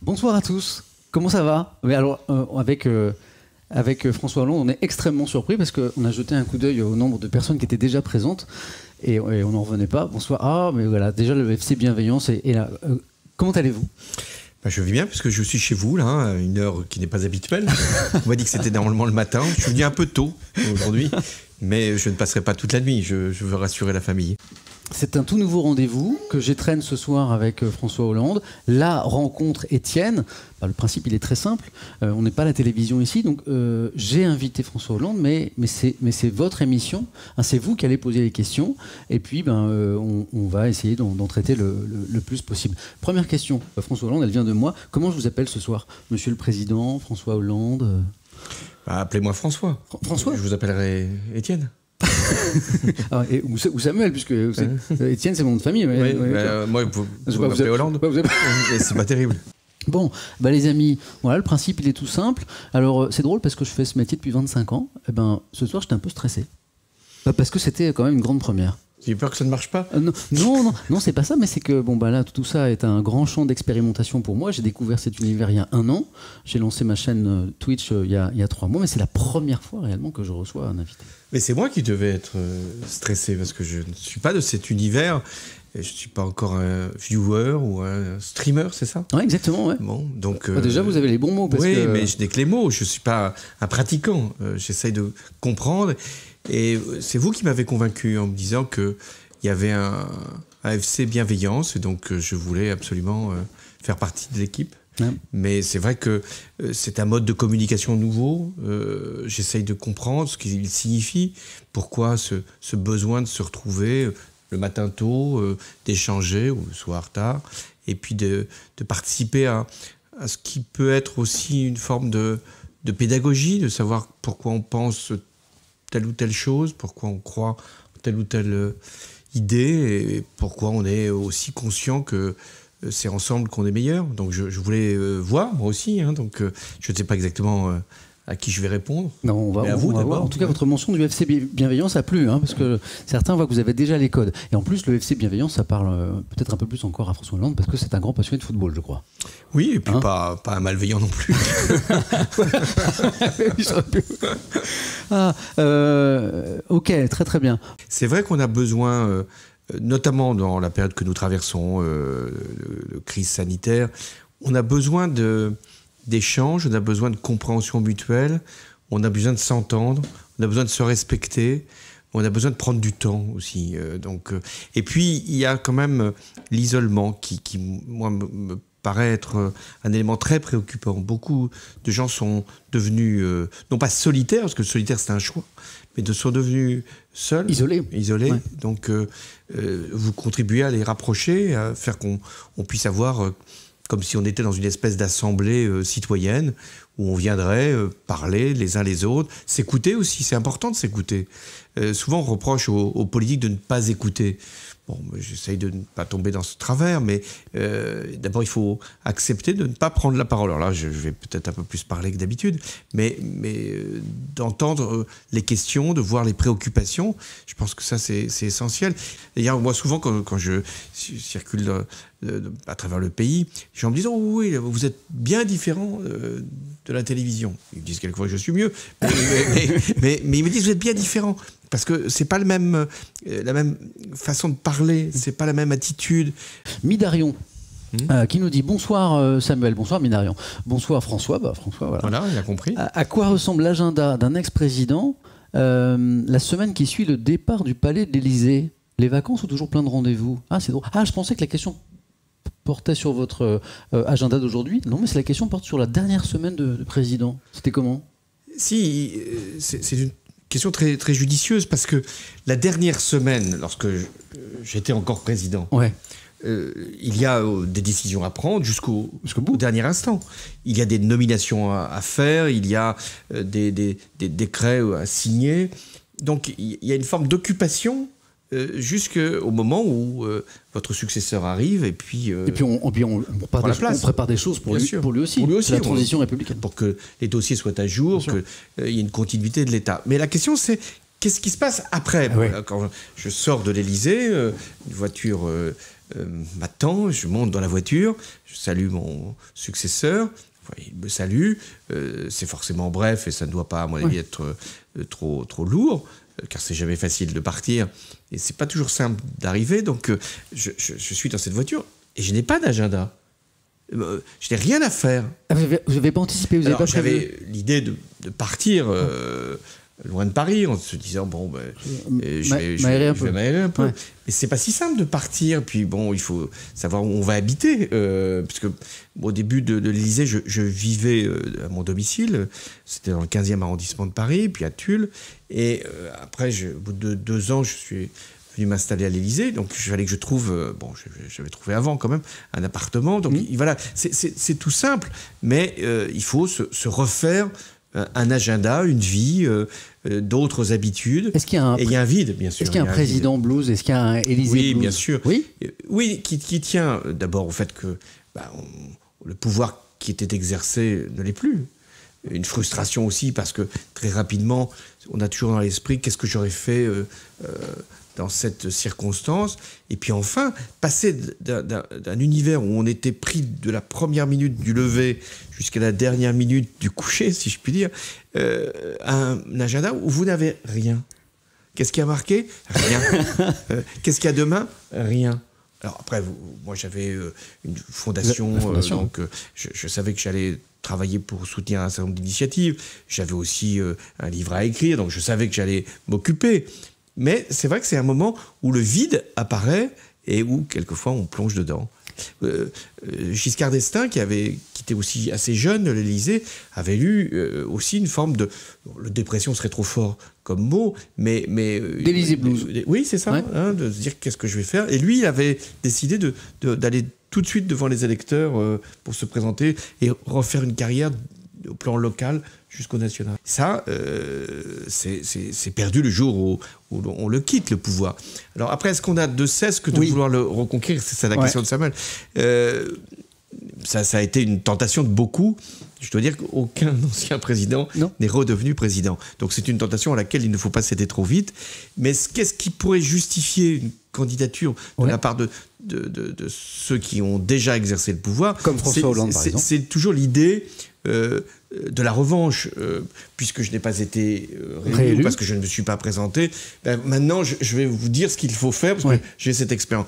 Bonsoir à tous, comment ça va? Mais alors, avec François Hollande, on est extrêmement surpris parce qu'on a jeté un coup d'œil au nombre de personnes qui étaient déjà présentes et on n'en revenait pas. Bonsoir, mais voilà, déjà le FC Bienveillance est là. Comment allez-vous? Je vais bien puisque je suis chez vous, là, à une heure qui n'est pas habituelle. On m'a dit que c'était normalement le matin. Je suis venu un peu tôt aujourd'hui, mais je ne passerai pas toute la nuit. Je veux rassurer la famille. C'est un tout nouveau rendez-vous que j'étrenne ce soir avec François Hollande. La rencontre Étienne. Le principe, il est très simple. On n'est pas à la télévision ici, donc j'ai invité François Hollande, mais c'est votre émission. C'est vous qui allez poser les questions. Et puis, on va essayer d'en traiter le plus possible. Première question, François Hollande, elle vient de moi. Comment je vous appelle ce soir? Monsieur le Président, François Hollande Appelez-moi François. François? Je vous appellerai Étienne. Ou Samuel, puisque Étienne c'est mon nom de famille. Oui, moi, vous m'appelez Hollande. C'est pas terrible. Bon, les amis, voilà, le principe il est tout simple. Alors c'est drôle parce que je fais ce métier depuis 25 ans. Ce soir j'étais un peu stressé. Parce que c'était quand même une grande première. J'ai peur que ça ne marche pas? Non, c'est pas ça, mais c'est que là, tout ça est un grand champ d'expérimentation pour moi. J'ai découvert cet univers il y a 1 an. J'ai lancé ma chaîne Twitch il y a 3 mois, mais c'est la première fois réellement que je reçois un invité. Mais c'est moi qui devais être stressé parce que je ne suis pas de cet univers. Je ne suis pas encore un viewer ou un streamer, c'est ça? Oui, exactement. Ouais. Bon, donc, déjà, vous avez les bons mots. Oui, mais je n'ai que les mots. Je ne suis pas un pratiquant. J'essaye de comprendre. Et c'est vous qui m'avez convaincu en me disant qu'il y avait un FC Bienveillance. Et donc, je voulais absolument faire partie de l'équipe. Ouais. Mais c'est vrai que c'est un mode de communication nouveau. J'essaye de comprendre ce qu'il signifie. Pourquoi ce besoin de se retrouver le matin tôt, d'échanger ou le soir tard. Et puis de participer à ce qui peut être aussi une forme de pédagogie, de savoir pourquoi on pense telle ou telle chose, pourquoi on croit telle ou telle idée et pourquoi on est aussi conscient que c'est ensemble qu'on est meilleur. Donc je voulais voir, moi aussi, donc je ne sais pas exactement à qui je vais répondre. Non, on va voir. En tout cas, votre mention du FC Bienveillance a plu, parce que certains voient que vous avez déjà les codes. Et en plus, le FC Bienveillance, ça parle peut-être un peu plus encore à François Hollande, parce que c'est un grand passionné de football, je crois. Oui, et puis pas un malveillant non plus. Ok, très très bien. C'est vrai qu'on a besoin, notamment dans la période que nous traversons, de crise sanitaire, on a besoin d'échanges, on a besoin de compréhension mutuelle, on a besoin de s'entendre, on a besoin de se respecter, on a besoin de prendre du temps aussi. Et puis, il y a quand même l'isolement qui moi, me paraît être un élément très préoccupant. Beaucoup de gens sont devenus, non pas solitaires, parce que solitaire c'est un choix, mais sont devenus seuls. Isolés. Ouais. Donc, vous contribuez à les rapprocher, à faire qu'on puisse avoir... comme si on était dans une espèce d'assemblée citoyenne où on viendrait parler les uns les autres, s'écouter aussi, c'est important de s'écouter. Souvent on reproche aux politiques de ne pas écouter. Bon, j'essaye de ne pas tomber dans ce travers, mais d'abord il faut accepter de ne pas prendre la parole. Alors là, je vais peut-être un peu plus parler que d'habitude, mais d'entendre les questions, de voir les préoccupations, je pense que ça c'est essentiel. D'ailleurs, moi souvent quand je circule à travers le pays, les gens me disent « Oh oui, vous êtes bien différent de la télévision ». Ils me disent quelquefois que je suis mieux, mais ils me disent « Vous êtes bien différent ». Parce que c'est pas la même façon de parler, c'est pas la même attitude. Midarion, qui nous dit bonsoir Samuel, bonsoir Midarion, bonsoir François. François, voilà, il a compris. À quoi ressemble l'agenda d'un ex-président la semaine qui suit le départ du palais de l'Élysée? Les vacances ou toujours plein de rendez-vous? C'est drôle. Je pensais que la question portait sur votre agenda d'aujourd'hui. Non, mais la question porte sur la dernière semaine de président. C'était comment? Si, c'est une question très, très judicieuse, parce que la dernière semaine, lorsque j'étais encore président, il y a des décisions à prendre jusqu'au dernier instant. Il y a des nominations à faire, il y a des décrets à signer. Donc il y a une forme d'occupation jusqu'au moment où votre successeur arrive et puis on prépare des choses pour lui aussi. La transition républicaine. Pour que les dossiers soient à jour, qu'il y ait une continuité de l'État. Mais la question c'est, qu'est-ce qui se passe après? Quand je sors de l'Élysée, une voiture m'attend, je monte dans la voiture, je salue mon successeur, il me salue, c'est forcément bref et ça ne doit pas, à mon avis, être trop lourd, car c'est jamais facile de partir et c'est pas toujours simple d'arriver, donc je suis dans cette voiture et je n'ai pas d'agenda. Je n'ai rien à faire. Ah, vous n'avez pas anticipé, vous n'avez pas prévu? J'avais l'idée de partir loin de Paris, en se disant, bon, je vais m'aérer un peu. Ouais. Mais c'est pas si simple de partir. Puis bon, il faut savoir où on va habiter. Parce que au début de l'Élysée, je vivais à mon domicile. C'était dans le 15e arrondissement de Paris, puis à Tulle. Et après, au bout de 2 ans, je suis venu m'installer à l'Élysée. Donc il fallait que je trouve, j'avais trouvé avant quand même, un appartement. Donc voilà, c'est tout simple. Mais il faut se refaire un agenda, une vie, d'autres habitudes. Est-ce qu'il y a un, et il y a un vide, bien sûr. Est-ce qu'il y a un président blues? Est-ce qu'il y a un Élysée blues? Oui, bien sûr. Oui, qui tient d'abord au fait que le pouvoir qui était exercé ne l'est plus. Une frustration aussi parce que très rapidement, on a toujours dans l'esprit qu'est-ce que j'aurais fait dans cette circonstance. Et puis enfin, passer d'un univers où on était pris de la première minute du lever jusqu'à la dernière minute du coucher, si je puis dire, à un agenda où vous n'avez rien. Qu'est-ce qui a marqué? Rien. Qu'est-ce qu'il y a demain? Rien. Alors après, moi j'avais une fondation, donc je savais que j'allais travailler pour soutenir un certain nombre d'initiatives. J'avais aussi un livre à écrire, donc je savais que j'allais m'occuper. Mais c'est vrai que c'est un moment où le vide apparaît et où quelquefois on plonge dedans. Giscard d'Estaing, qui était aussi assez jeune de l'Élysée, avait eu aussi une forme de... Le dépression serait trop fort comme mot, mais d'Élysée blues. Oui, c'est ça, ouais. De se dire qu'est-ce que je vais faire. Et lui, il avait décidé d'aller tout de suite devant les électeurs pour se présenter et refaire une carrière au plan local jusqu'au national. Ça, c'est perdu le jour où on le quitte, le pouvoir. Alors après, est-ce qu'on a de cesse que de vouloir le reconquérir? C'est ça la question de Samuel. Ça a été une tentation de beaucoup. Je dois dire qu'aucun ancien président n'est redevenu président. Donc c'est une tentation à laquelle il ne faut pas céder trop vite. Mais qu'est-ce qui pourrait justifier une candidature de la part de ceux qui ont déjà exercé le pouvoir? Comme François Hollande, par exemple. C'est toujours l'idée de la revanche, puisque je n'ai pas été réélu, parce que je ne me suis pas présenté. Maintenant, je vais vous dire ce qu'il faut faire, parce que j'ai cette expérience.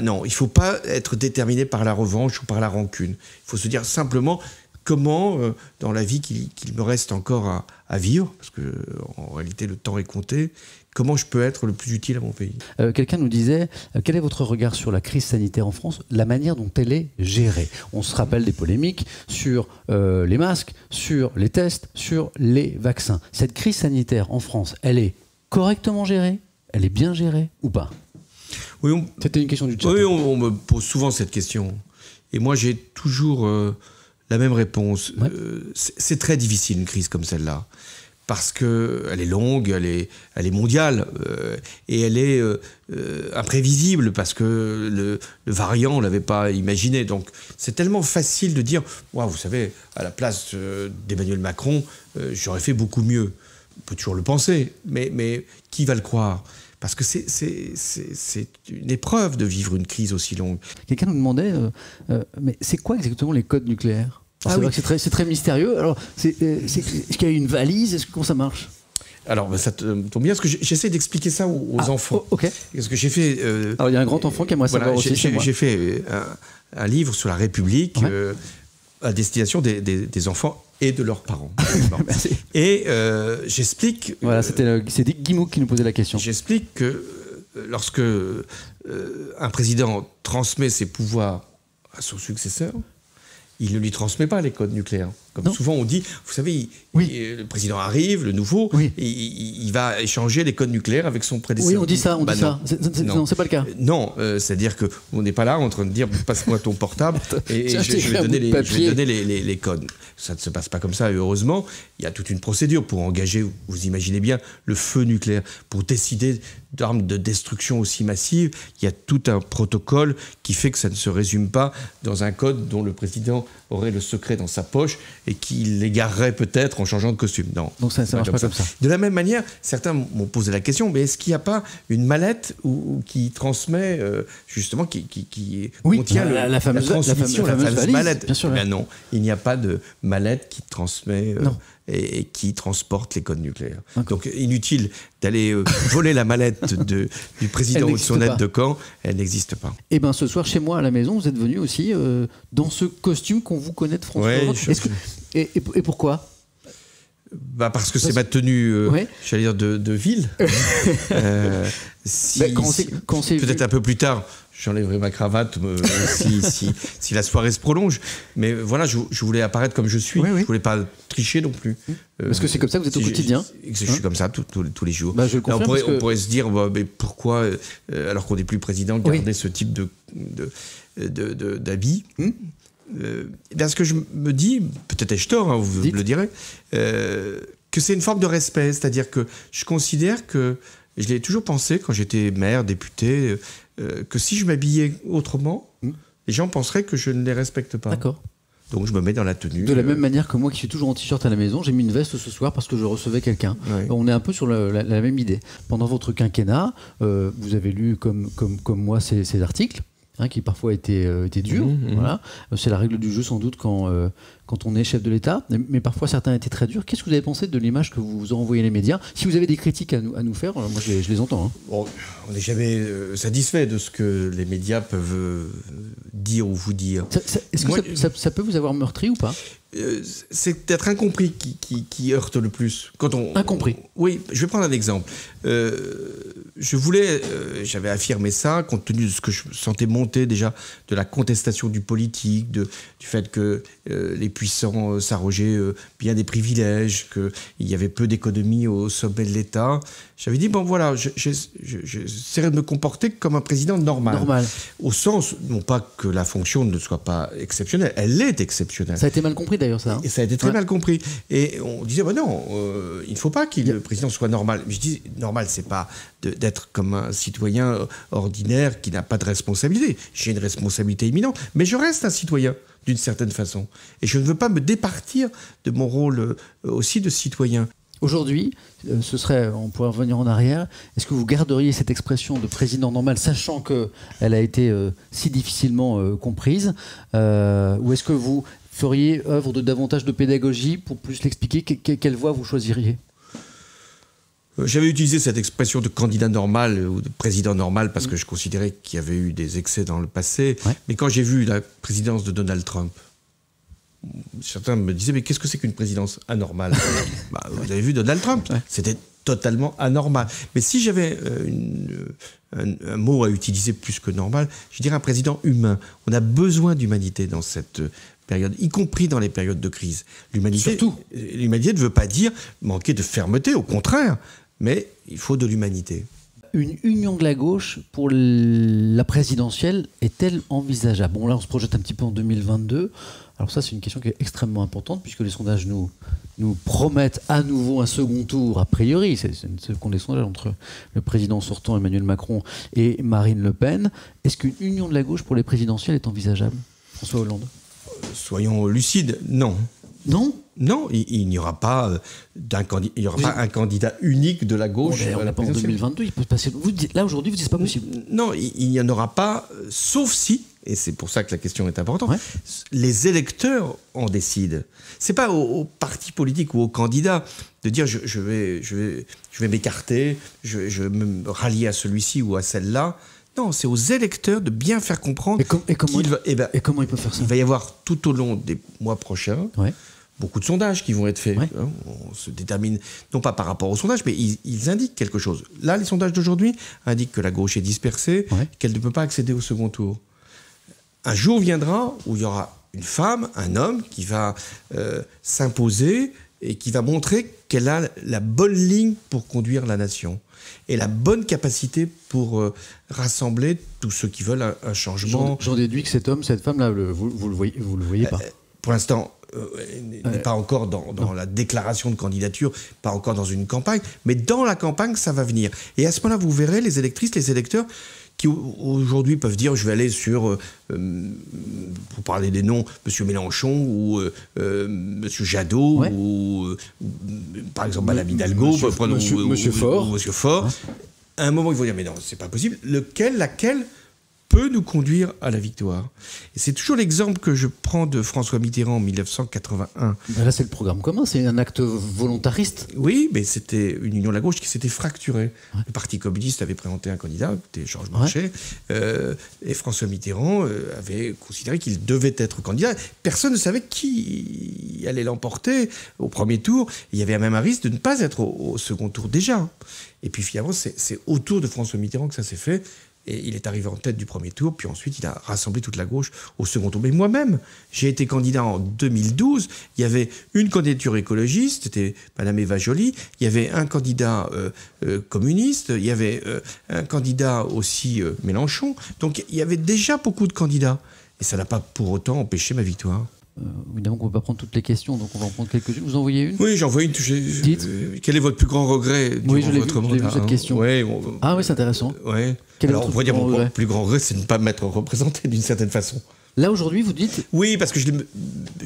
Non, il ne faut pas être déterminé par la revanche ou par la rancune. Il faut se dire simplement comment, dans la vie qu'il me reste encore à vivre, parce qu'en réalité le temps est compté, comment je peux être le plus utile à mon pays. Quelqu'un nous disait, quel est votre regard sur la crise sanitaire en France, la manière dont elle est gérée? On se rappelle des polémiques sur les masques, sur les tests, sur les vaccins. Cette crise sanitaire en France, elle est correctement gérée? Elle est bien gérée ou pas? Oui, c'était une question du chat. Oui, on me pose souvent cette question. Et moi, j'ai toujours la même réponse. C'est très difficile, une crise comme celle-là. Parce qu'elle est longue, elle est mondiale. Et elle est imprévisible, parce que le variant, on ne l'avait pas imaginé. Donc, c'est tellement facile de dire, vous savez, à la place d'Emmanuel Macron, j'aurais fait beaucoup mieux. On peut toujours le penser, mais qui va le croire? Parce que c'est une épreuve de vivre une crise aussi longue. Quelqu'un nous demandait, mais c'est quoi exactement les codes nucléaires? C'est vrai que c'est très mystérieux. Alors, est-ce qu'il y a une valise? Comment ça marche? Alors, ça tombe bien, parce que j'essaie d'expliquer ça aux enfants. Parce que j'ai fait... Alors, il y a un grand enfant qui aimerait savoir aussi. J'ai fait un livre sur la République à destination des enfants et de leurs parents. Et j'explique... Voilà, c'est Dick Guimauc qui nous posait la question. J'explique que lorsque un président transmet ses pouvoirs à son successeur, il ne lui transmet pas les codes nucléaires. Comme souvent on dit, vous savez, le président arrive, le nouveau, il va échanger les codes nucléaires avec son prédécesseur. Oui, on dit ça, Non, c'est pas le cas. Non, c'est-à-dire qu'on n'est pas là en train de dire passe-moi ton portable et je vais donner les codes. Ça ne se passe pas comme ça, et heureusement. Il y a toute une procédure pour engager, vous imaginez bien, le feu nucléaire. Pour décider d'armes de destruction aussi massives, il y a tout un protocole qui fait que ça ne se résume pas dans un code dont le président aurait le secret dans sa poche et qu'il l'égarerait peut-être en changeant de costume. Non. Donc ça marche pas comme ça. De la même manière, certains m'ont posé la question, mais est-ce qu'il n'y a pas une mallette qui transmet, justement, qui contient la fameuse mallette? Bien sûr, ben non, il n'y a pas de mallette qui transmet et qui transporte les codes nucléaires. Donc inutile d'aller voler la mallette du président ou de son aide de camp, elle n'existe pas. Et bien ce soir, chez moi à la maison, vous êtes venu aussi dans ce costume qu'on vous connaît de François Hollande. Et pourquoi ? Parce que c'est ma tenue, j'allais dire, de ville. Peut-être un peu plus tard, j'enlèverai ma cravate si la soirée se prolonge. Mais voilà, je voulais apparaître comme je suis. Je ne voulais pas tricher non plus. Parce que c'est comme ça que vous êtes au quotidien. Je suis comme ça tous les jours. Je le confirme, on pourrait se dire, mais pourquoi, alors qu'on n'est plus président, garder ce type d'habit ce que je me dis, peut-être ai-je tort, vous me le direz, que c'est une forme de respect. C'est-à-dire que je considère que, je l'ai toujours pensé quand j'étais maire, député, que si je m'habillais autrement, les gens penseraient que je ne les respecte pas. D'accord. Donc je me mets dans la tenue. De la même manière que moi qui suis toujours en t-shirt à la maison, j'ai mis une veste ce soir parce que je recevais quelqu'un. On est un peu sur la même idée. Pendant votre quinquennat, vous avez lu comme moi ces articles. Qui parfois étaient durs. Voilà. C'est la règle du jeu sans doute quand on est chef de l'État, mais parfois certains étaient très durs. Qu'est-ce que vous avez pensé de l'image que vous envoyez les médias ? Si vous avez des critiques à nous faire, moi je les entends. Bon, on n'est jamais satisfait de ce que les médias peuvent dire ou vous dire. Est-ce que ça peut vous avoir meurtri ou pas ? C'est peut-être incompris qui heurte le plus. Incompris. Oui, je vais prendre un exemple. J'avais affirmé ça, compte tenu de ce que je sentais monter déjà, de la contestation du politique, du fait que les puissants s'arrogeaient bien des privilèges, qu'il y avait peu d'économie au sommet de l'État. J'avais dit, bon voilà, j'essaierai de me comporter comme un président normal. Au sens, non pas que la fonction ne soit pas exceptionnelle, elle est exceptionnelle. Ça a été mal compris d'ailleurs, ça. Et ça a été très mal compris. Et on disait, non, il ne faut pas que le président soit normal. Mais je dis, normal, c'est pas d'être comme un citoyen ordinaire qui n'a pas de responsabilité. J'ai une responsabilité imminente, mais je reste un citoyen d'une certaine façon. Et je ne veux pas me départir de mon rôle aussi de citoyen. Aujourd'hui, on pourrait revenir en arrière, est-ce que vous garderiez cette expression de président normal, sachant qu'elle a été si difficilement comprise, ou est-ce que vous feriez œuvre de davantage de pédagogie pour plus l'expliquer ? Quelle voie vous choisiriez ? J'avais utilisé cette expression de candidat normal ou de président normal parce que je considérais qu'il y avait eu des excès dans le passé. Mais quand j'ai vu la présidence de Donald Trump, certains me disaient, mais qu'est-ce que c'est qu'une présidence anormale ? Vous avez vu Donald Trump, c'était totalement anormal. Mais si j'avais un mot à utiliser plus que normal, je dirais un président humain. On a besoin d'humanité dans cette période, y compris dans les périodes de crise. L'humanité ne veut pas dire manquer de fermeté, au contraire, mais il faut de l'humanité. Une union de la gauche pour la présidentielle est-elle envisageable ? Bon, là, on se projette un petit peu en 2022. Alors ça, c'est une question qui est extrêmement importante puisque les sondages nous promettent à nouveau un second tour, a priori. C'est ce qu'ont les sondages entre le président sortant Emmanuel Macron et Marine Le Pen. Est-ce qu'une union de la gauche pour les présidentielles est envisageable, François Hollande ? Soyons lucides, non. Non ? Non, il n'y aura pas un candidat unique de la gauche. On n'est pas en 2022, il peut se passer. Là, aujourd'hui, vous dites que ce n'est pas possible. Non, il n'y en aura pas, sauf si, et c'est pour ça que la question est importante, les électeurs en décident. Ce n'est pas aux partis politiques ou aux candidats de dire je vais m'écarter, je vais me rallier à celui-ci ou à celle-là. Non, c'est aux électeurs de bien faire comprendre. Et comment ils peuvent faire ça ? Il va y avoir tout au long des mois prochains beaucoup de sondages qui vont être faits. On se détermine, non pas par rapport aux sondages, mais ils indiquent quelque chose. Là, les sondages d'aujourd'hui indiquent que la gauche est dispersée, qu'elle ne peut pas accéder au second tour. Un jour viendra où il y aura une femme, un homme qui va s'imposer et qui va montrer qu'elle a la bonne ligne pour conduire la nation et la bonne capacité pour rassembler tous ceux qui veulent un changement. J'en déduis que cet homme, cette femme-là, vous le voyez pas. Pour l'instant, n'est pas encore dans la déclaration de candidature, pas encore dans une campagne, mais dans la campagne, ça va venir. Et à ce moment-là, vous verrez les électrices, les électeurs qui aujourd'hui peuvent dire je vais aller sur, pour parler des noms, M. Mélenchon ou M. Jadot ou par exemple Mme Hidalgo, Monsieur Faure. Ou Monsieur Faure. À un moment, ils vont dire mais non, c'est pas possible. Laquelle peut nous conduire à la victoire. Et c'est toujours l'exemple que je prends de François Mitterrand en 1981. Ben là, c'est le programme commun, c'est un acte volontariste. Oui, mais c'était une union de la gauche qui s'était fracturée. Ouais. Le Parti communiste avait présenté un candidat, c'était Georges Marchais, et François Mitterrand avait considéré qu'il devait être candidat. Personne ne savait qui allait l'emporter au premier tour. Il y avait même un risque de ne pas être au second tour déjà. Et puis finalement, c'est autour de François Mitterrand que ça s'est fait. Et il est arrivé en tête du premier tour, puis ensuite il a rassemblé toute la gauche au second tour. Mais moi-même, j'ai été candidat en 2012. Il y avait une candidature écologiste, c'était Madame Eva Joly. Il y avait un candidat communiste. Il y avait un candidat aussi Mélenchon. Donc il y avait déjà beaucoup de candidats. Et ça n'a pas pour autant empêché ma victoire. Évidemment qu'on ne peut pas prendre toutes les questions, donc on va en prendre quelques-unes. Vous en voyez une ? Oui, j'en vois une. Dites. Quel est votre plus grand regret durant votre mandat ? Je l'ai vu cette question. Ouais, ah oui, c'est intéressant. Ouais. Alors, on pourrait dire mon plus grand regret, c'est de ne pas m'être représenté d'une certaine façon. Là, aujourd'hui, vous dites... Oui, parce que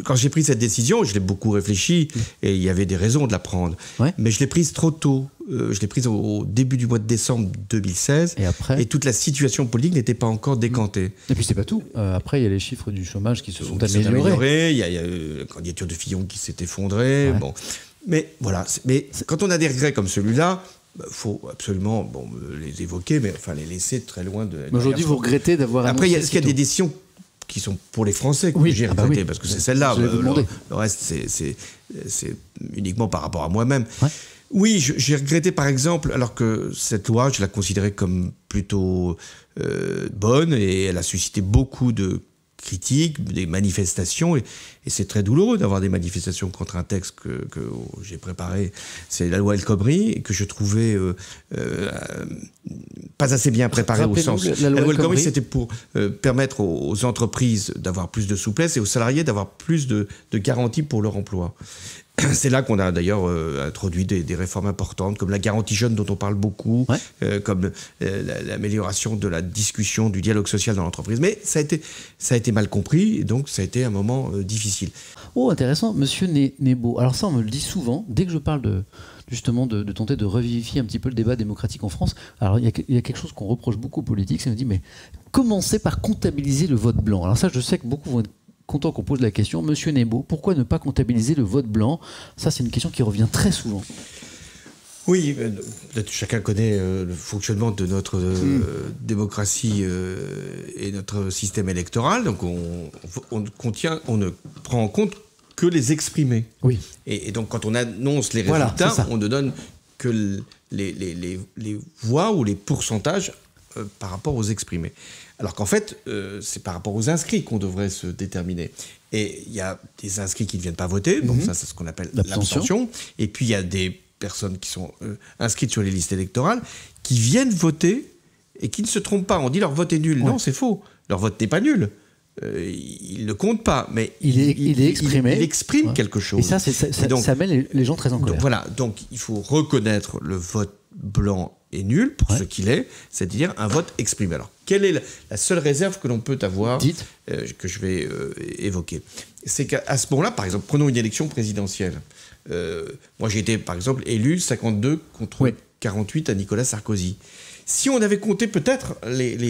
quand j'ai pris cette décision, je l'ai beaucoup réfléchi, et il y avait des raisons de la prendre. Ouais. Mais je l'ai prise trop tôt. Je l'ai prise au début du mois de décembre 2016. Et après ? Et toute la situation politique n'était pas encore décantée. Et puis, c'est pas tout. Après, il y a les chiffres du chômage qui se sont améliorés. Il y a la candidature de Fillon qui s'est effondrée. Ouais. Bon. Mais voilà. Mais quand on a des regrets comme celui-là... Il faut absolument les évoquer, mais enfin les laisser très loin de... Aujourd'hui, vous regrettez d'avoir... Après, est-ce qu'il y a des décisions qui sont pour les Français que j'ai regrettées, parce que c'est celle-là. Le reste, c'est uniquement par rapport à moi-même. Ouais. Oui, j'ai regretté, par exemple, alors que cette loi, je la considérais comme plutôt bonne, et elle a suscité beaucoup de critiques, des manifestations, et c'est très douloureux d'avoir des manifestations contre un texte que j'ai préparé. C'est la loi El Khomri, que je trouvais pas assez bien préparée au sens... La loi El Khomri, c'était pour permettre aux entreprises d'avoir plus de souplesse et aux salariés d'avoir plus de garanties pour leur emploi. C'est là qu'on a d'ailleurs introduit des réformes importantes, comme la garantie jeune dont on parle beaucoup, comme l'amélioration de la discussion, du dialogue social dans l'entreprise. Mais ça a été mal compris, et donc ça a été un moment difficile. Oh, intéressant. Monsieur Nebaud, alors ça, on me le dit souvent, dès que je parle justement de tenter de revivifier un petit peu le débat démocratique en France. Alors, il y a quelque chose qu'on reproche beaucoup aux politiques, c'est de dire, mais commencez par comptabiliser le vote blanc. Alors ça, je sais que beaucoup vont être content qu'on pose la question. Monsieur Nebaud, pourquoi ne pas comptabiliser le vote blanc ? Ça, c'est une question qui revient très souvent. Oui, chacun connaît le fonctionnement de notre démocratie et notre système électoral. Donc, on ne prend en compte que les exprimés. Oui. Et donc, quand on annonce les résultats, on ne donne que les voix ou les pourcentages par rapport aux exprimés. Alors qu'en fait, c'est par rapport aux inscrits qu'on devrait se déterminer. Et il y a des inscrits qui ne viennent pas voter, donc ça, c'est ce qu'on appelle l'abstention. Et puis, il y a des personnes qui sont inscrites sur les listes électorales qui viennent voter et qui ne se trompent pas. On dit leur vote est nul. Ouais. Non, c'est faux. Leur vote n'est pas nul. Il ne compte pas, mais il est exprimé. Il exprime quelque chose. Et ça met les gens très en colère. Donc, voilà, donc il faut reconnaître le vote blanc et nul pour ce qu'il est, c'est-à-dire un vote exprimé. Alors, quelle est la seule réserve que l'on peut avoir, que je vais évoquer ? C'est qu'à ce moment-là, par exemple, prenons une élection présidentielle. Moi, j'ai été, par exemple, élu 52 contre 48 à Nicolas Sarkozy. Si on avait compté peut-être les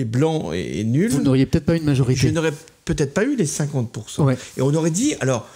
blancs et nuls... Vous n'auriez peut-être pas eu une majorité. Je n'aurais peut-être pas eu les 50%. Ouais. Et on aurait dit, alors,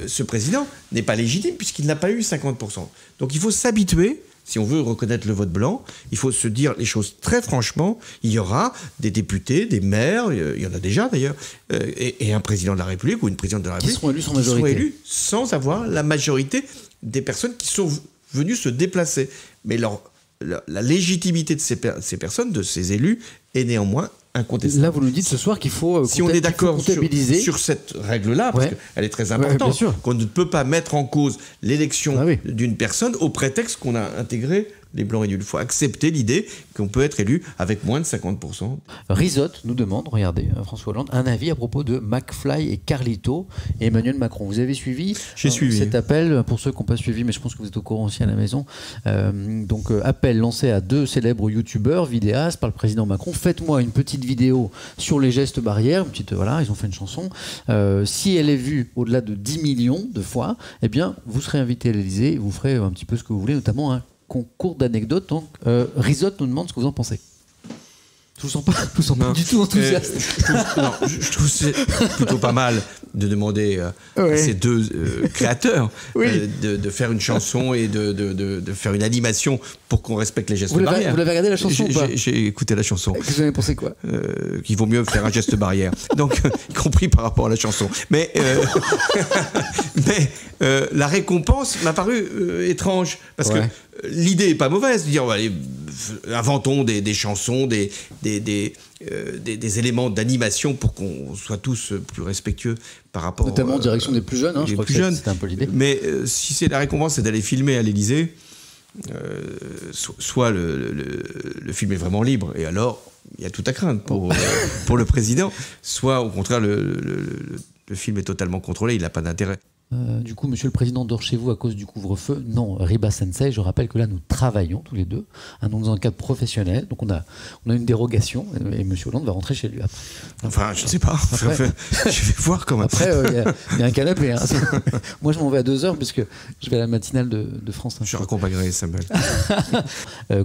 ce président n'est pas légitime puisqu'il n'a pas eu 50%. Donc il faut s'habituer, si on veut reconnaître le vote blanc, il faut se dire les choses très franchement. Il y aura des députés, des maires, il y en a déjà d'ailleurs, et un président de la République ou une présidente de la République qui seront élus sans avoir la majorité des personnes qui sont venues se déplacer. Mais la légitimité de ces personnes, de ces élus, est néanmoins incontestable. Là, vous nous dites ce soir qu'il faut si on est d'accord sur cette règle-là, parce qu'elle est très importante, qu'on ne peut pas mettre en cause l'élection d'une personne au prétexte qu'on a intégré les blancs et nuls. Il faut accepter l'idée qu'on peut être élu avec moins de 50%. Rizotte nous demande, regardez, François Hollande, un avis à propos de McFly et Carlito et Emmanuel Macron. Vous avez suivi cet appel, pour ceux qui n'ont pas suivi, mais je pense que vous êtes au courant aussi à la maison. Appel lancé à 2 célèbres youtubeurs, vidéastes, par le président Macron. Faites-moi une petite vidéo sur les gestes barrières. Ils ont fait une chanson. Si elle est vue au-delà de 10 millions de fois, eh bien, vous serez invité à l'Élysée. Vous ferez un petit peu ce que vous voulez, notamment un concours d'anecdotes. Donc, Rizotte nous demande ce que vous en pensez. Je vous sens pas du tout enthousiaste. Je trouve c'est plutôt pas mal de demander à ces 2 créateurs de faire une chanson et de faire une animation pour qu'on respecte les gestes barrières. Vous l'avez regardé la chanson ou pas ? J'ai écouté la chanson. Vous avez pensé quoi ? Qu'il vaut mieux faire un geste barrière. Donc, y compris par rapport à la chanson. Mais la récompense m'a paru étrange. Parce que l'idée n'est pas mauvaise. De dire, allez, inventons des chansons, des éléments d'animation pour qu'on soit tous plus respectueux par rapport... Notamment en direction des plus jeunes, je crois que c'était un peu l'idée. Mais si la récompense, c'est d'aller filmer à l'Élysée, soit le film est vraiment libre, et alors il y a tout à craindre pour le président, soit au contraire le film est totalement contrôlé, il n'a pas d'intérêt. Du coup, monsieur le président dort chez vous à cause du couvre-feu. Non, Riba Sensei, je rappelle que là, nous travaillons tous les deux, dans un cadre professionnel. Donc, on a une dérogation et monsieur Hollande va rentrer chez lui après. Enfin, je ne sais pas. Après, je vais voir comment. Après, il y a un canapé. Hein. Moi, je m'en vais à 2h parce que je vais à la matinale de France Info. Je raccompagnerai Samuel.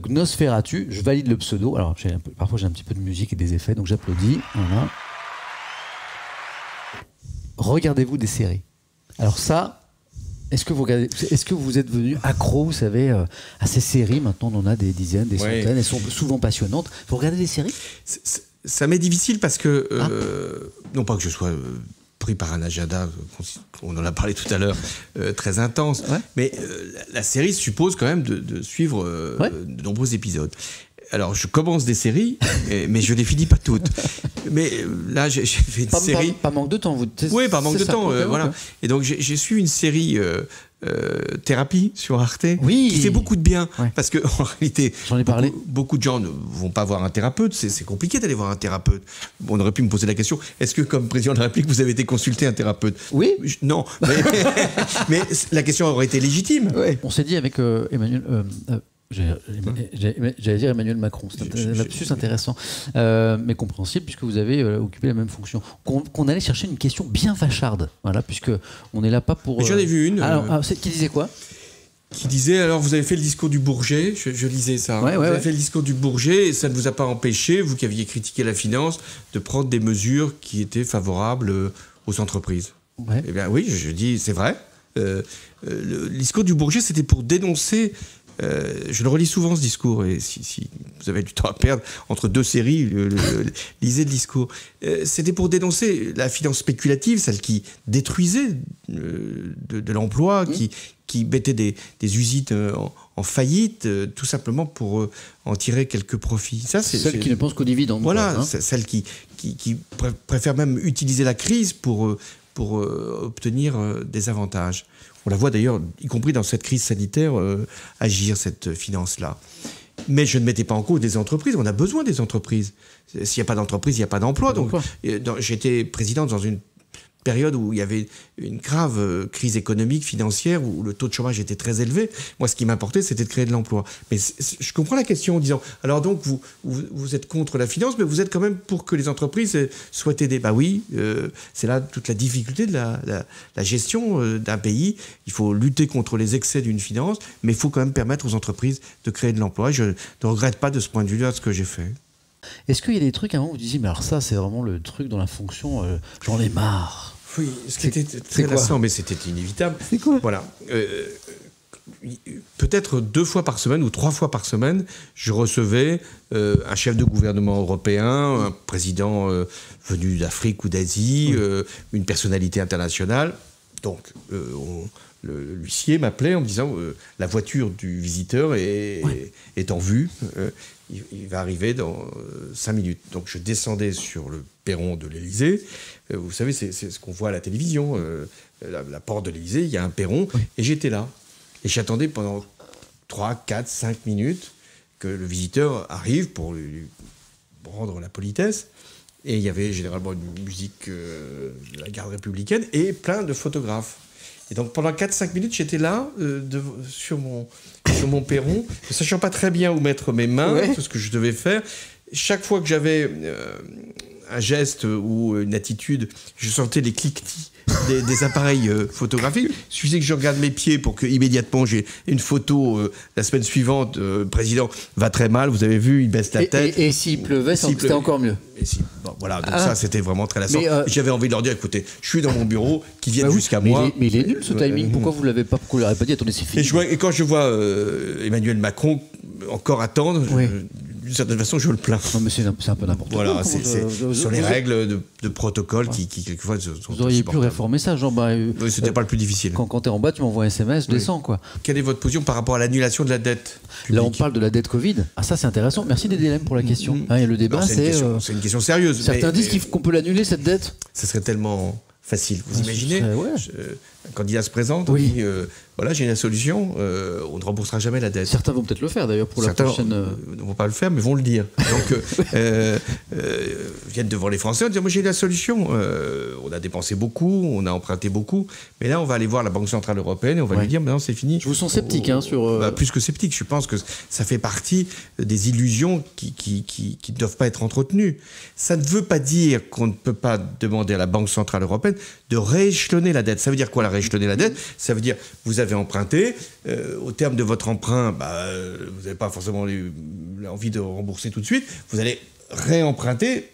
Nosferatu, je valide le pseudo. Alors, parfois, j'ai un petit peu de musique et des effets, donc j'applaudis. Voilà. Regardez-vous des séries. Alors ça, est-ce que vous êtes devenu accro, vous savez, à ces séries? Maintenant, on en a des dizaines, des centaines, elles sont souvent passionnantes. Vous regardez des séries? Ça m'est difficile parce que, non pas que je sois pris par un agenda, on en a parlé tout à l'heure, très intense, mais la série suppose quand même de suivre de nombreux épisodes. Alors, je commence des séries, mais je les finis pas toutes. Mais là, j'ai fait une série... Par manque de temps, vous... Oui, par manque de temps, voilà. Et donc, j'ai suivi une série Thérapie sur Arte, qui fait beaucoup de bien. Ouais. Parce qu'en réalité, j'en ai parlé. Beaucoup de gens ne vont pas voir un thérapeute. C'est compliqué d'aller voir un thérapeute. On aurait pu me poser la question, est-ce que, comme président de la République, vous avez été consulté un thérapeute? Oui. Non. Mais la question aurait été légitime. Ouais. On s'est dit avec Emmanuel... J'allais dire Emmanuel Macron, c'est un lapsus intéressant, mais compréhensible puisque vous avez occupé la même fonction. Qu'on allait chercher une question bien vacharde, voilà, puisque on est là pas pour. J'en ai vu une. Qui disait quoi? Qui disait, alors vous avez fait le discours du Bourget, je lisais ça, vous avez fait le discours du Bourget et ça ne vous a pas empêché, vous qui aviez critiqué la finance, de prendre des mesures qui étaient favorables aux entreprises. Ouais. Eh bien oui, je dis, c'est vrai. Le discours du Bourget, c'était pour dénoncer... je le relis souvent ce discours, et si vous avez du temps à perdre entre deux séries, lisez le discours. C'était pour dénoncer la finance spéculative, celle qui détruisait de l'emploi, qui mettait des usines en faillite, tout simplement pour en tirer quelques profits. Ça, c'est celle qui ne pense qu'aux dividendes. Voilà, c'est celle qui préfère même utiliser la crise pour obtenir des avantages. On la voit d'ailleurs, y compris dans cette crise sanitaire, agir, cette finance-là. Mais je ne mettais pas en cause des entreprises. On a besoin des entreprises. S'il n'y a pas d'entreprise, il n'y a pas d'emploi. Donc, j'étais président dans une période où il y avait une grave crise économique, financière, où le taux de chômage était très élevé. Moi, ce qui m'importait, c'était de créer de l'emploi. Mais je comprends la question en disant, alors donc, vous êtes contre la finance, mais vous êtes quand même pour que les entreprises soient aidées. Bah oui, c'est là toute la difficulté de la gestion d'un pays. Il faut lutter contre les excès d'une finance, mais il faut quand même permettre aux entreprises de créer de l'emploi. Je ne regrette pas de ce point de vue-là ce que j'ai fait. Est-ce qu'il y a des trucs, à un moment, où vous disiez, mais alors ça, c'est vraiment le truc dans la fonction, j'en ai marre? Oui, ce qui était très lassant, mais c'était inévitable. C'est quoi? Voilà. Peut-être 2 fois par semaine ou 3 fois par semaine, je recevais un chef de gouvernement européen, un président venu d'Afrique ou d'Asie, une personnalité internationale. Donc, l'huissier m'appelait en me disant la voiture du visiteur est en vue. Il va arriver dans 5 minutes. Donc je descendais sur le perron de l'Élysée. Vous savez, c'est ce qu'on voit à la télévision. La porte de l'Élysée, il y a un perron. Et j'étais là. Et j'attendais pendant 3, 4, 5 minutes que le visiteur arrive pour lui rendre la politesse. Et il y avait généralement une musique de la garde républicaine et plein de photographes. Et donc pendant 4-5 minutes, j'étais là, sur mon perron, ne sachant pas très bien où mettre mes mains, tout ce que je devais faire. Chaque fois que j'avais un geste ou une attitude, je sentais les cliquetis des appareils photographiques. Il suffisait que je regarde mes pieds pour que immédiatement j'ai une photo la semaine suivante. Le président va très mal, vous avez vu, il baisse la tête. Et s'il pleuvait, c'était encore mieux. Bon, voilà, donc ça c'était vraiment très lassant. J'avais envie de leur dire, écoutez, je suis dans mon bureau, qu'ils viennent jusqu'à moi. Mais il est nul ce timing. Pourquoi vous l'avez pas, pourquoi vous l'avez pas dit? Attendez, c'est fini. Et quand je vois Emmanuel Macron encore attendre, d'une certaine façon, je le plains. Non, mais c'est un peu n'importe quoi. Voilà, c'est sur les règles de protocole qui quelquefois sont vous auriez pu réformer ça, genre. Oui, c'était pas le plus difficile. Quand t'es en bas, tu m'envoies un SMS, je descends, quoi. Quelle est votre position par rapport à l'annulation de la dette publique? Là, on parle de la dette Covid. Ah, ça, c'est intéressant. Merci DDLM pour la question. Et le débat, c'est une question sérieuse. Certains disent qu'on peut l'annuler, cette dette. Ce serait tellement facile. Vous imaginez, un candidat se présente, oui. dit voilà, j'ai une solution, on ne remboursera jamais la dette. Certains vont peut-être le faire d'ailleurs pour la prochaine. Ne vont pas le faire, mais vont le dire. Donc, viennent devant les Français en disant moi j'ai la solution. On a dépensé beaucoup, on a emprunté beaucoup, mais là on va aller voir la Banque Centrale Européenne et on va lui dire maintenant c'est fini. Je vous sens sceptique sur. Plus que sceptique, je pense que ça fait partie des illusions qui ne doivent pas être entretenues. Ça ne veut pas dire qu'on ne peut pas demander à la Banque Centrale Européenne de rééchelonner la dette. Ça veut dire quoi, la rééchelonner la dette? Ça veut dire vous avez emprunté, au terme de votre emprunt, vous n'avez pas forcément envie de rembourser tout de suite, vous allez réemprunter,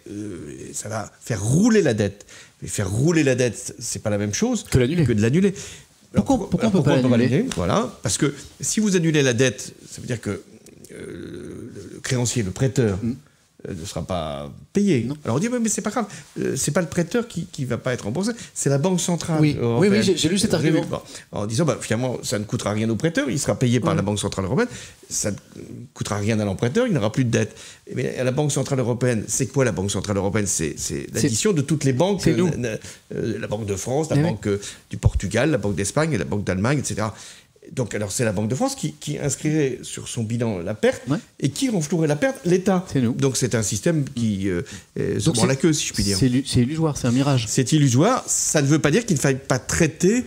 ça va faire rouler la dette. Mais faire rouler la dette, c'est pas la même chose que de l'annuler. Pourquoi on peut pas l'annuler? Voilà, parce que si vous annulez la dette, ça veut dire que le créancier, le prêteur, ne sera pas payé. Non. Alors on dit mais c'est pas grave, c'est pas le prêteur qui va pas être remboursé, c'est la Banque Centrale Européenne. Oui, j'ai lu cet argument. En disant finalement ça ne coûtera rien au prêteur, il sera payé par la Banque Centrale Européenne, ça ne coûtera rien à l'emprunteur, il n'aura plus de dette. Mais à la Banque Centrale Européenne, c'est quoi la Banque Centrale Européenne? C'est l'addition de toutes les banques, la Banque de France, la Banque du Portugal, la Banque d'Espagne, la Banque d'Allemagne, etc. Donc, alors c'est la Banque de France qui inscrirait sur son bilan la perte et qui renflouerait la perte? L'État. C'est nous. Donc c'est un système qui se prend la queue, si je puis dire. C'est illusoire, c'est un mirage. C'est illusoire. Ça ne veut pas dire qu'il ne faille pas traiter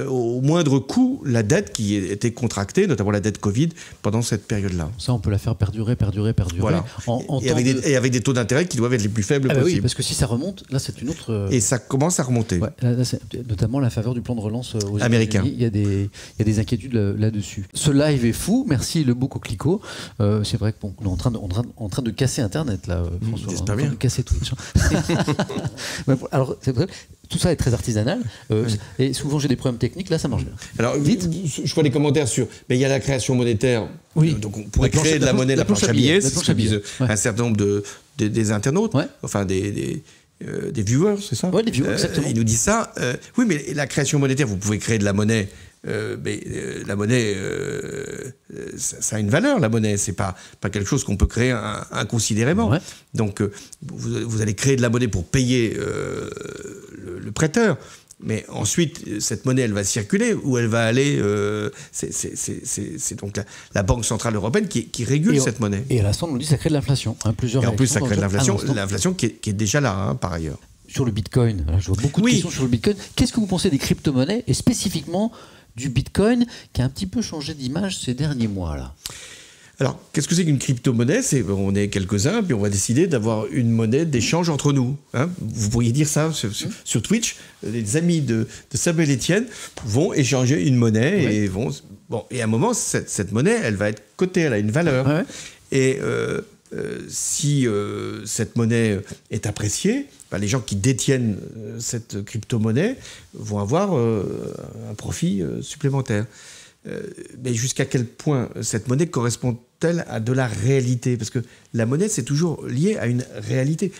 au moindre coût la dette qui était contractée, notamment la dette Covid, pendant cette période-là. Ça, on peut la faire perdurer. Voilà. Et avec des taux d'intérêt qui doivent être les plus faibles possibles. Oui, parce que si ça remonte, là c'est une autre... Et ça commence à remonter. Ouais, là, notamment la faveur du plan de relance aux américains. Il y a des inquiétudes là-dessus. Ce live est fou, merci le beau coquelicot. C'est vrai qu'on est en train de casser Internet, là, François. J'espère bien. De casser Twitch. Alors, c'est vrai, tout ça est très artisanal, et souvent j'ai des problèmes techniques, là ça marche bien. Alors, je vois les commentaires sur... Mais il y a la création monétaire, donc on pourrait créer de la monnaie, la planche à billets, c'est ce que disent un certain nombre des internautes, enfin des viewers, c'est ça? Oui, des viewers, exactement. Ils nous disent ça. Oui, mais la création monétaire, vous pouvez créer de la monnaie, mais la monnaie, ça a une valeur, la monnaie. C'est pas quelque chose qu'on peut créer inconsidérément. Ouais. Donc, vous allez créer de la monnaie pour payer le prêteur. Mais ensuite, cette monnaie, elle va circuler, où elle va aller. C'est donc la Banque Centrale Européenne qui régule cette monnaie. Et à l'instant, on nous dit que ça crée de l'inflation. Et en plus, ça crée de l'inflation. L'inflation qui est déjà là, par ailleurs. Sur le Bitcoin, je vois beaucoup de questions sur le Bitcoin. Qu'est-ce que vous pensez des crypto-monnaies, et spécifiquement du Bitcoin, qui a un petit peu changé d'image ces derniers mois, là? Alors, qu'est-ce que c'est qu'une crypto-monnaie? On est quelques-uns, puis on va décider d'avoir une monnaie d'échange entre nous. Hein, vous pourriez dire ça sur Twitch. Les amis de Samuel Etienne vont échanger une monnaie et vont... Bon, et à un moment, cette monnaie, elle va être cotée, elle a une valeur. Ouais. Et si cette monnaie est appréciée, les gens qui détiennent cette crypto-monnaie vont avoir un profit supplémentaire. Mais jusqu'à quel point cette monnaie correspond-elle à de la réalité? Parce que la monnaie, c'est toujours lié à une réalité.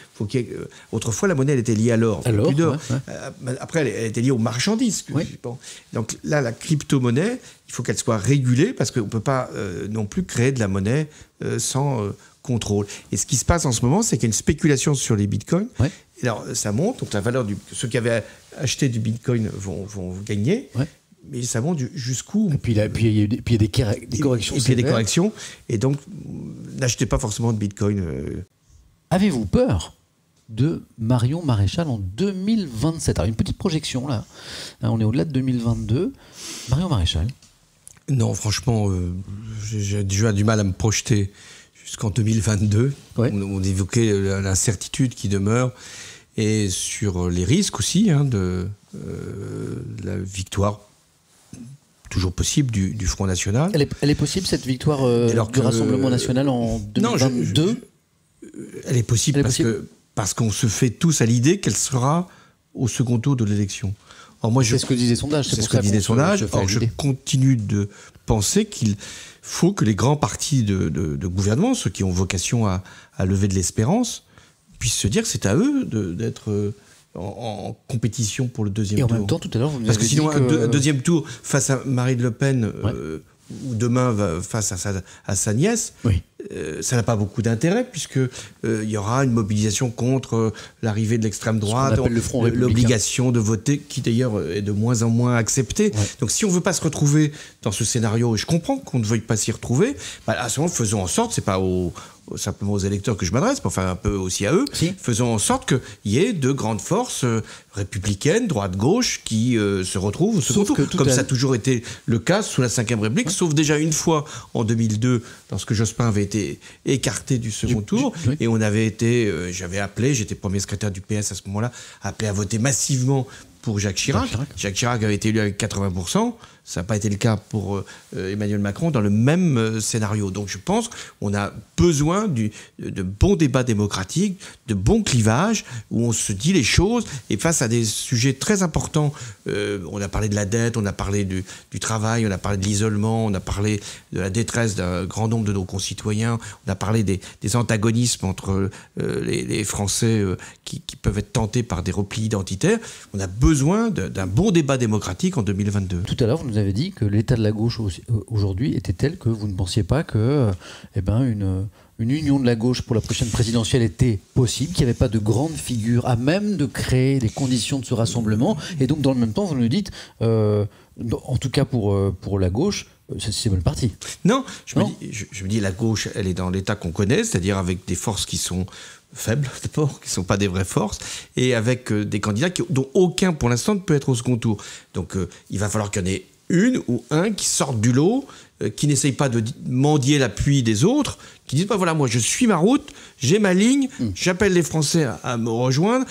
Autrefois, la monnaie, elle était liée à l'or. Plus d'or. Après, elle était liée aux marchandises. Bon. Donc là, la crypto-monnaie, il faut qu'elle soit régulée parce qu'on ne peut pas non plus créer de la monnaie sans contrôle. Et ce qui se passe en ce moment, c'est qu'il y a une spéculation sur les bitcoins. Ouais. Et alors, ça monte. Donc la valeur ceux qui avaient acheté du bitcoin vont gagner. Ouais. mais ça monte jusqu'où? Et puis il y a des corrections. Et puis il y a des corrections. Et donc, n'achetez pas forcément de Bitcoin. Avez-vous peur de Marion Maréchal en 2027? Alors, une petite projection, là. On est au-delà de 2022. Marion Maréchal. Non, franchement, j'ai déjà du mal à me projeter jusqu'en 2022. Ouais. On évoquait l'incertitude qui demeure et sur les risques aussi de la victoire toujours possible du Front National. Elle est possible, cette victoire du Rassemblement National en 2022? Non, elle est possible parce qu'on se fait tous à l'idée qu'elle sera au second tour de l'élection. C'est ce que disent les sondages. C'est ce que disent les sondages. Or, je continue de penser qu'il faut que les grands partis de gouvernement, ceux qui ont vocation à lever de l'espérance, puissent se dire que c'est à eux d'être en compétition pour le deuxième tour. Et en même temps, tout à l'heure, vous nous Parce avez que sinon, dit que... un deuxième tour face à Marine Le Pen, ou demain face à sa nièce, oui. Ça n'a pas beaucoup d'intérêt puisque il y aura une mobilisation contre l'arrivée de l'extrême droite, l'obligation de voter, qui d'ailleurs est de moins en moins acceptée. Ouais. Donc si on ne veut pas se retrouver dans ce scénario, et je comprends qu'on ne veuille pas s'y retrouver, à ce moment, faisons en sorte, c'est pas simplement aux électeurs que je m'adresse, mais enfin un peu aussi à eux, faisons en sorte qu'il y ait de grandes forces républicaines, droite-gauche, qui se retrouvent au second tour, comme ça a toujours été le cas sous la Ve République, sauf déjà une fois en 2002, lorsque Jospin avait été écarté du second tour, et on avait été, j'avais appelé, j'étais premier secrétaire du PS à ce moment-là, appelé à voter massivement pour Jacques Chirac. Jacques Chirac avait été élu avec 80%. Ça n'a pas été le cas pour Emmanuel Macron dans le même scénario. Donc je pense qu'on a besoin de bons débats démocratiques, de bons clivages, où on se dit les choses, et face à des sujets très importants, on a parlé de la dette, on a parlé du travail, on a parlé de l'isolement, on a parlé de la détresse d'un grand nombre de nos concitoyens, on a parlé des antagonismes entre les Français qui peuvent être tentés par des replis identitaires. On a besoin d'un bon débat démocratique en 2022. Tout à l'heure, vous nous avez dit que l'état de la gauche aujourd'hui était tel que vous ne pensiez pas que une union de la gauche pour la prochaine présidentielle était possible, qu'il n'y avait pas de grande figure à même de créer les conditions de ce rassemblement. Et donc, dans le même temps, vous nous dites, en tout cas pour la gauche, c'est mal parti. Non, je me dis, la gauche, elle est dans l'état qu'on connaît, c'est-à-dire avec des forces qui sont faibles, d'abord, qui ne sont pas des vraies forces, et avec des candidats dont aucun, pour l'instant, ne peut être au second tour. Donc, il va falloir qu'il y en ait une ou un qui sortent du lot, qui n'essayent pas de mendier l'appui des autres, qui disent voilà, moi je suis ma route, j'ai ma ligne, j'appelle les Français à me rejoindre,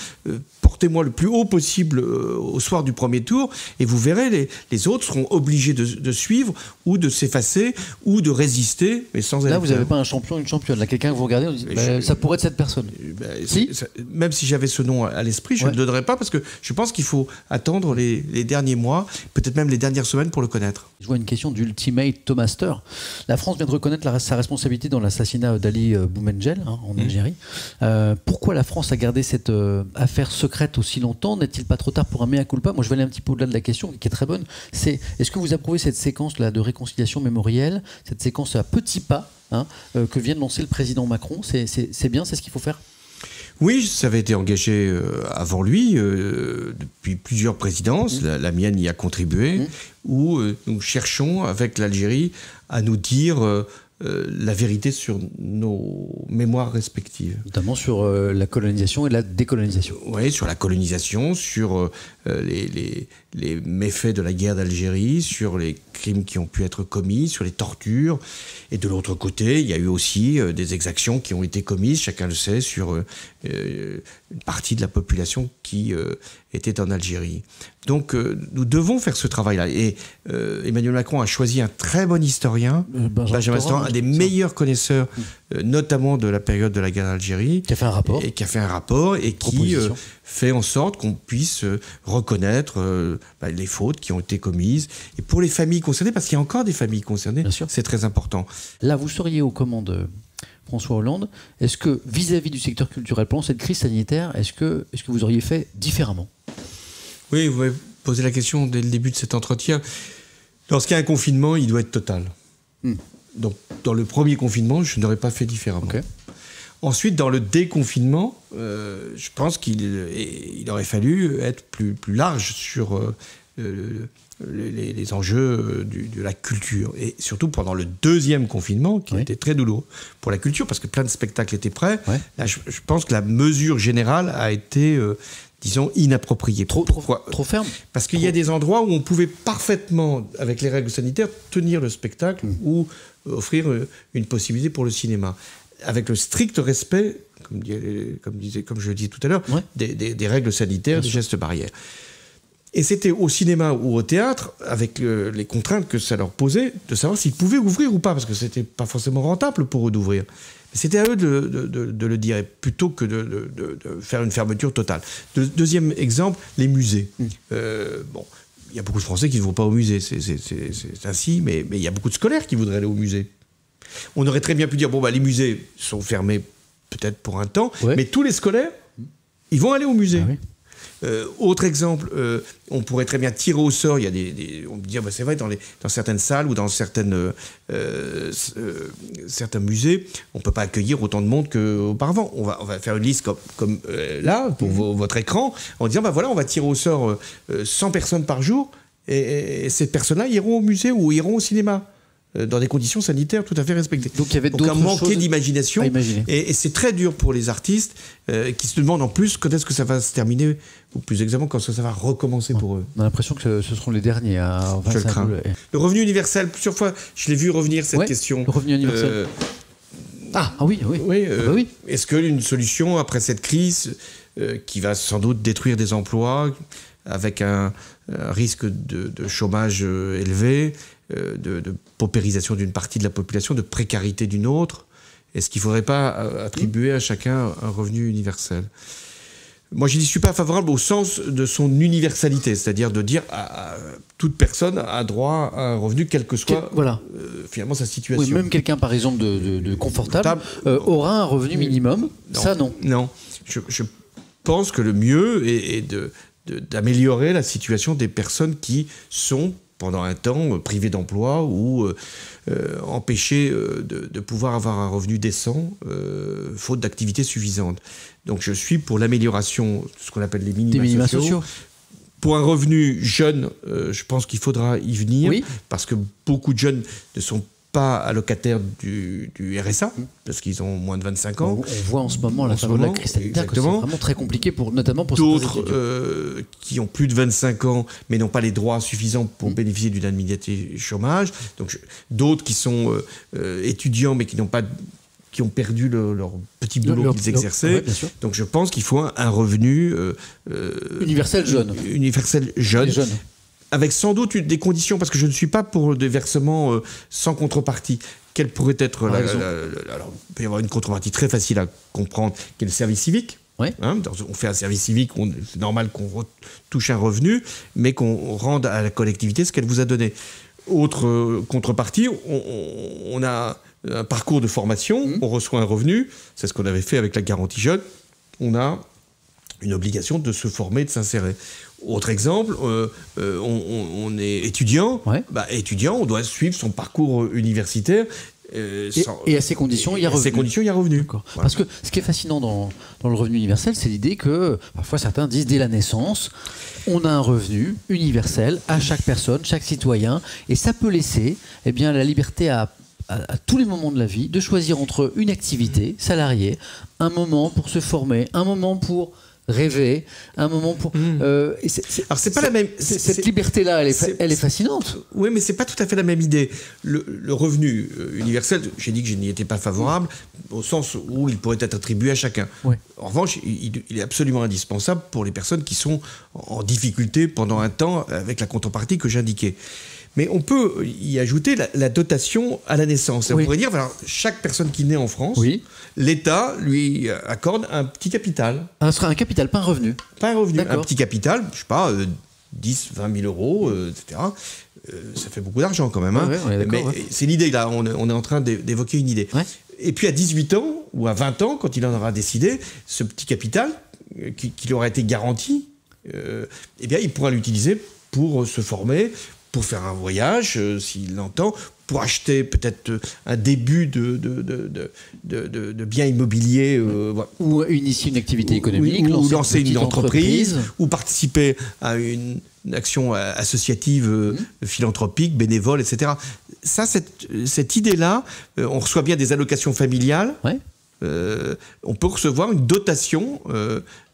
portez-moi le plus haut possible au soir du premier tour, et vous verrez, les autres seront obligés de suivre, ou de s'effacer, ou de résister, mais sans Là, vous n'avez pas un champion, une championne. Là, quelqu'un que vous regardez, on dit, ça pourrait être cette personne. Même si j'avais ce nom à l'esprit, je ne le donnerais pas, parce que je pense qu'il faut attendre les derniers mois, peut-être même les dernières semaines pour le connaître. Je vois une question d'ultimate Thomas Master. La France vient de reconnaître sa responsabilité dans l'assassinat d'Ali Boumendjel en Algérie. Pourquoi la France a gardé cette affaire secrète aussi longtemps? N'est-il pas trop tard pour un mea culpa? Moi, je vais aller un petit peu au-delà de la question, qui est très bonne. Est-ce que vous approuvez cette séquence-là de réconciliation mémorielle, cette séquence à petits pas que vient de lancer le président Macron? C'est bien, c'est ce qu'il faut faire? Oui, ça avait été engagé avant lui, depuis plusieurs présidences. La mienne y a contribué, où nous cherchons, avec l'Algérie, à nous dire la vérité sur nos mémoires respectives. Notamment sur la colonisation et la décolonisation. Oui, sur la colonisation, sur les méfaits de la guerre d'Algérie, sur les crimes qui ont pu être commis, sur les tortures. Et de l'autre côté, il y a eu aussi des exactions qui ont été commises, chacun le sait, sur une partie de la population qui était en Algérie. Donc nous devons faire ce travail-là. Et Emmanuel Macron a choisi un très bon historien, Benjamin Stora, un des meilleurs connaisseurs, notamment de la période de la guerre d'Algérie. Qui a fait un rapport. Et qui a fait un rapport et qui fait en sorte qu'on puisse reconnaître les fautes qui ont été commises. Et pour les familles concernées, parce qu'il y a encore des familles concernées, c'est très important. Là, vous seriez aux commandes, François Hollande. Est-ce que, vis-à-vis du secteur culturel, pendant cette crise sanitaire, est-ce que vous auriez fait différemment? Oui, vous m'avez posé la question dès le début de cet entretien. Lorsqu'il y a un confinement, il doit être total. Donc, dans le premier confinement, je n'aurais pas fait différemment. Okay. Ensuite, dans le déconfinement, je pense qu'il aurait fallu être plus large sur les enjeux de la culture. Et surtout pendant le deuxième confinement, qui a été très douloureux pour la culture, parce que plein de spectacles étaient prêts. Là, je pense que la mesure générale a été, disons, inappropriée. Trop ferme. Parce qu'il y a des endroits où on pouvait parfaitement, avec les règles sanitaires, tenir le spectacle ou offrir une possibilité pour le cinéma. Avec le strict respect, comme je le disais tout à l'heure, des règles sanitaires, des gestes barrières. Et c'était au cinéma ou au théâtre, avec les contraintes que ça leur posait, de savoir s'ils pouvaient ouvrir ou pas, parce que c'était pas forcément rentable pour eux d'ouvrir. Mais c'était à eux de le dire, plutôt que de faire une fermeture totale. Deuxième exemple, les musées. Bon, il y a beaucoup de Français qui ne vont pas au musée, c'est ainsi, mais il y a beaucoup de scolaires qui voudraient aller au musée. On aurait très bien pu dire, bon, bah, les musées sont fermés peut-être pour un temps, mais tous les scolaires, ils vont aller au musée. Ah oui. Autre exemple, on pourrait très bien tirer au sort. Il y a on peut dire, bah, c'est vrai, dans certaines salles ou dans certains musées, on ne peut pas accueillir autant de monde qu'auparavant. On va faire une liste comme là, pour votre écran, en disant, bah, voilà, on va tirer au sort 100 personnes par jour, et ces personnes-là iront au musée ou iront au cinéma, dans des conditions sanitaires tout à fait respectées. Donc il y avait d'autres choses manqué d'imagination. Et c'est très dur pour les artistes qui se demandent en plus quand est-ce que ça va se terminer, ou plus exactement quand ça va recommencer pour eux. On a l'impression que ce seront les derniers à... Je le crains. Le revenu universel, plusieurs fois, je l'ai vu revenir cette question. Le revenu universel. Oui. Oui. Est-ce qu'une solution après cette crise qui va sans doute détruire des emplois, avec un risque de chômage élevé, de paupérisation d'une partie de la population, de précarité d'une autre, est-ce qu'il ne faudrait pas attribuer à chacun un revenu universel ? Moi, je n'y suis pas favorable au sens de son universalité, c'est-à-dire de dire à toute personne a droit à un revenu, quelle que soit finalement sa situation. Oui, même quelqu'un, par exemple, de confortable aura un revenu minimum. Non, ça, non. Non. Je pense que le mieux est d'améliorer la situation des personnes qui sont pendant un temps privés d'emploi ou empêchés de pouvoir avoir un revenu décent faute d'activité suffisante. Donc je suis pour l'amélioration de ce qu'on appelle les minima sociaux. Pour un revenu jeune, je pense qu'il faudra y venir, parce que beaucoup de jeunes ne sont pas allocataires du RSA, parce qu'ils ont moins de 25 ans. On voit en ce moment la crise sanitaire que c'est vraiment très compliqué, notamment pour d'autres qui ont plus de 25 ans, mais n'ont pas les droits suffisants pour bénéficier d'une indemnité chômage. Donc d'autres qui sont étudiants, mais qui ont perdu leur petit boulot qu'ils exerçaient. Donc je pense qu'il faut un revenu universel jeune. Universel jeune. Avec sans doute des conditions, parce que je ne suis pas pour des versements sans contrepartie. Quelle pourrait être alors, il peut y avoir une contrepartie très facile à comprendre, qui est le service civique. On fait un service civique, c'est normal qu'on touche un revenu, mais qu'on rende à la collectivité ce qu'elle vous a donné. Autre contrepartie, on a un parcours de formation, on reçoit un revenu, c'est ce qu'on avait fait avec la garantie jeune, on a une obligation de se former, de s'insérer. Autre exemple, on est étudiant. Étudiant, on doit suivre son parcours universitaire. Et à ces conditions, il y a revenu. À ces conditions, il y a revenu. Voilà. Parce que ce qui est fascinant dans le revenu universel, c'est l'idée que, parfois certains disent, dès la naissance, on a un revenu universel à chaque personne, chaque citoyen, et ça peut laisser la liberté à tous les moments de la vie de choisir entre une activité salariée, un moment pour se former, un moment pour rêver, un moment pour... Alors c'est pas la même... Cette liberté-là, elle est fascinante. Oui, mais c'est pas tout à fait la même idée. Le revenu universel, j'ai dit que je n'y étais pas favorable, au sens où il pourrait être attribué à chacun. En revanche, il est absolument indispensable pour les personnes qui sont en difficulté pendant un temps, avec la contrepartie que j'indiquais. Mais on peut y ajouter la dotation à la naissance. On pourrait dire, alors, chaque personne qui naît en France, l'État lui accorde un petit capital. Ce sera un capital, pas un revenu. Pas un revenu, un petit capital, je sais pas, 10, 20 000 euros, etc. Ça fait beaucoup d'argent quand même. Mais c'est l'idée, là, on est en train d'évoquer une idée. Et puis à 18 ans, ou à 20 ans, quand il en aura décidé, ce petit capital, qui lui aura été garanti, il pourra l'utiliser pour se former, pour faire un voyage, s'il l'entend, pour acheter peut-être un début de biens immobiliers. Ou initier une activité économique, ou lancer une entreprise, ou participer à une action associative, philanthropique, bénévole, etc. Ça, cette idée-là, on reçoit bien des allocations familiales. Ouais. On peut recevoir une dotation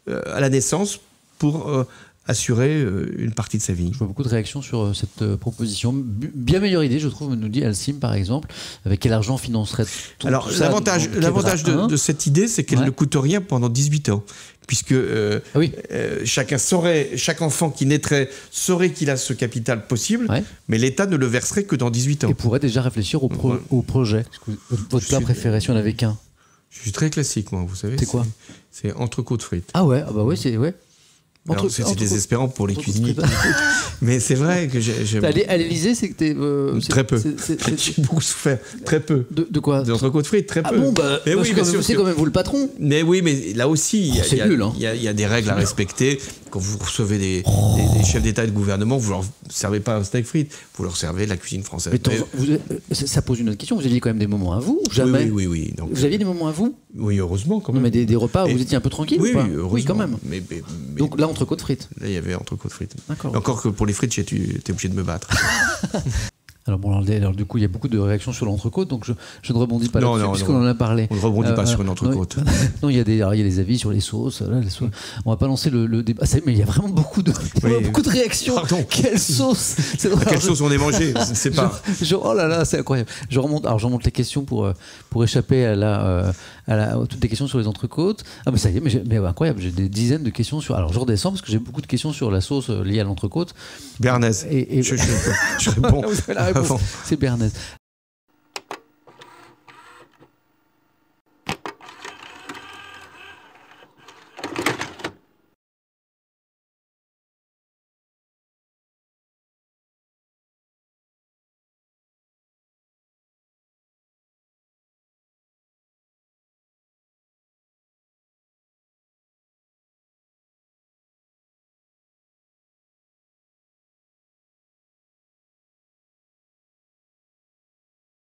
à la naissance pour assurer une partie de sa vie. Je vois beaucoup de réactions sur cette proposition. Bien meilleure idée, je trouve, nous dit Alcim, par exemple. Avec quel argent financerait tout Alors, ça? l'avantage de cette idée, c'est qu'elle ne coûte rien pendant 18 ans. Puisque chaque enfant qui naîtrait saurait qu'il a ce capital possible, mais l'État ne le verserait que dans 18 ans. Et pourrait déjà réfléchir au projet. Votre plat préféré, si on n'avait qu'un? Je suis très classique, moi, vous savez. C'est quoi? C'est entrecôte frites. Ah ouais, ah bah oui, c'est... Ouais. C'est désespérant pour les cuisiniers. Mais c'est vrai que j'aime... À l'Élysée, c'est que t'es... très peu. J'ai beaucoup souffert. Très peu. De quoi? Des entrecôtes frites, très peu. Ah bon, bah, mais oui, c'est quand même vous le patron. Mais oui, mais là aussi, il y a des règles à respecter. Quand vous recevez des chefs d'État et de gouvernement, vous ne leur servez pas un steak frites, vous leur servez de la cuisine française. Ça pose une autre question. Vous aviez quand même des moments à vous? Jamais? Oui. Donc, vous aviez des moments à vous? Oui, heureusement, quand même. Non, mais des repas où vous étiez un peu tranquille? Oui, ou pas? heureusement. Oui, quand même. Mais donc là, entrecôte frites. Là, il y avait entrecôte frites. D'accord. Encore que pour les frites, j'étais obligé de me battre. Alors bon, alors du coup, il y a beaucoup de réactions sur l'entrecôte, donc je ne rebondis pas là-dessus, puisqu'on en a parlé. On ne rebondit pas sur une entrecôte. Non, il y a des avis sur les sauces. Là, on va pas lancer le débat. Mais il y a vraiment beaucoup de réactions. Pardon. Quelle sauce? Quelle sauce on est mangé? Je ne sais pas. Oh là là, c'est incroyable. Je remonte les questions pour échapper à toutes les questions sur les entrecôtes. Ah mais ça y est, mais incroyable. J'ai des dizaines de questions sur. Alors je redescends parce que j'ai beaucoup de questions sur la sauce liée à l'entrecôte. Béarnaise. Je réponds. C'est béarnaise.